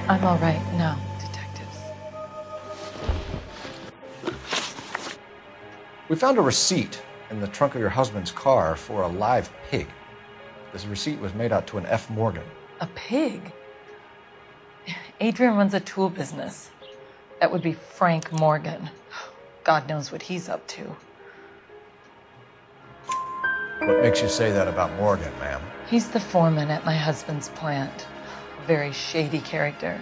I'm all right now, detectives. We found a receipt in the trunk of your husband's car for a live pig. This receipt was made out to an F. Morgan. A pig? Adrian runs a tool business. That would be Frank Morgan. God knows what he's up to. What makes you say that about Morgan, ma'am? He's the foreman at my husband's plant. A very shady character.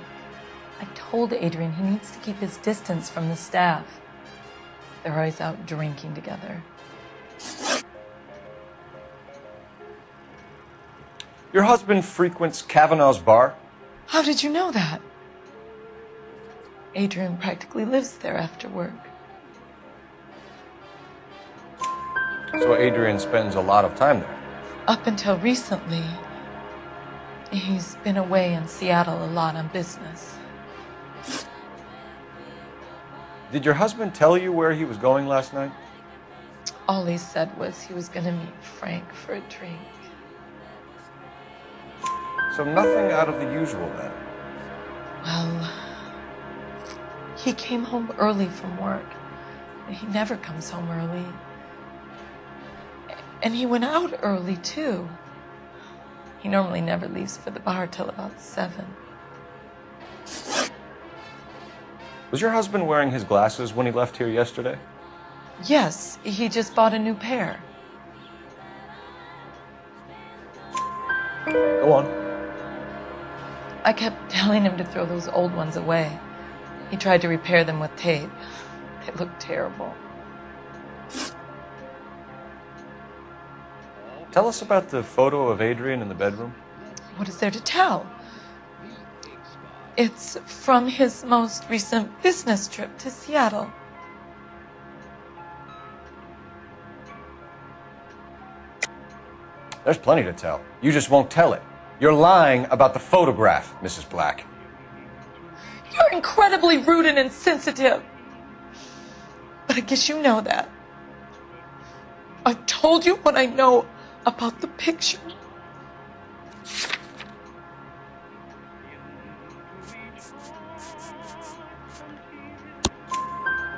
I told Adrian he needs to keep his distance from the staff. They're always out drinking together. Your husband frequents Cavanaugh's bar? How did you know that? Adrian practically lives there after work. So Adrian spends a lot of time there? Up until recently, he's been away in Seattle a lot on business. Did your husband tell you where he was going last night? All he said was he was going to meet Frank for a drink. So nothing out of the usual then? Well, he came home early from work. He never comes home early. And he went out early, too. He normally never leaves for the bar till about 7. Was your husband wearing his glasses when he left here yesterday? Yes, he just bought a new pair. Go on. I kept telling him to throw those old ones away. He tried to repair them with tape. They looked terrible. Tell us about the photo of Adrian in the bedroom. What is there to tell? It's from his most recent business trip to Seattle. There's plenty to tell. You just won't tell it. You're lying about the photograph, Mrs. Black. You're incredibly rude and insensitive. But I guess you know that. I told you what I know about the picture.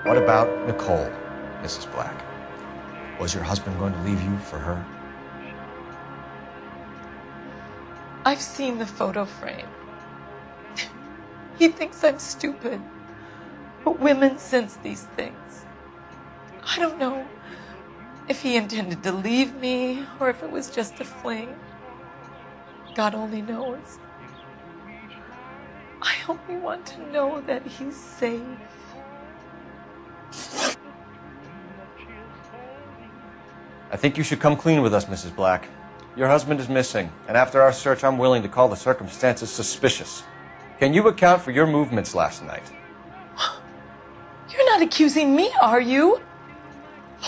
What about Nicole, Mrs. Black? Was your husband going to leave you for her? I've seen the photo frame. He thinks I'm stupid. But women sense these things. I don't know if he intended to leave me or if it was just a fling. God only knows. I only want to know that he's safe. I think you should come clean with us, Mrs. Black. Your husband is missing, and after our search, I'm willing to call the circumstances suspicious. Can you account for your movements last night? You're not accusing me, are you?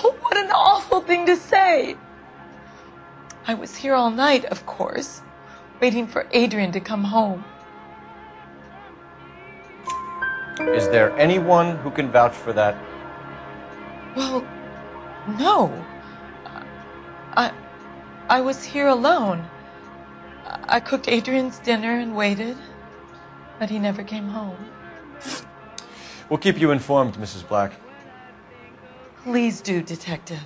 Oh, what an awful thing to say. I was here all night, of course, waiting for Adrian to come home. Is there anyone who can vouch for that? Well, no. I was here alone. I cooked Adrian's dinner and waited, but he never came home. We'll keep you informed, Mrs. Black. Please do, Detective.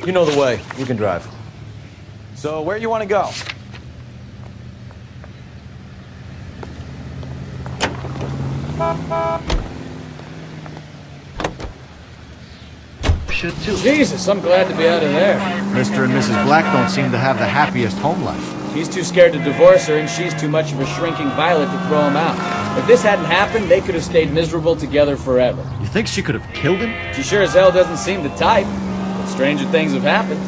You know the way. You can drive. So where you want to go? Jesus, I'm glad to be out of there. Mr. and Mrs. Black don't seem to have the happiest home life. He's too scared to divorce her, and she's too much of a shrinking violet to throw him out. If this hadn't happened, they could have stayed miserable together forever. You think she could have killed him? She sure as hell doesn't seem the type. But stranger things have happened.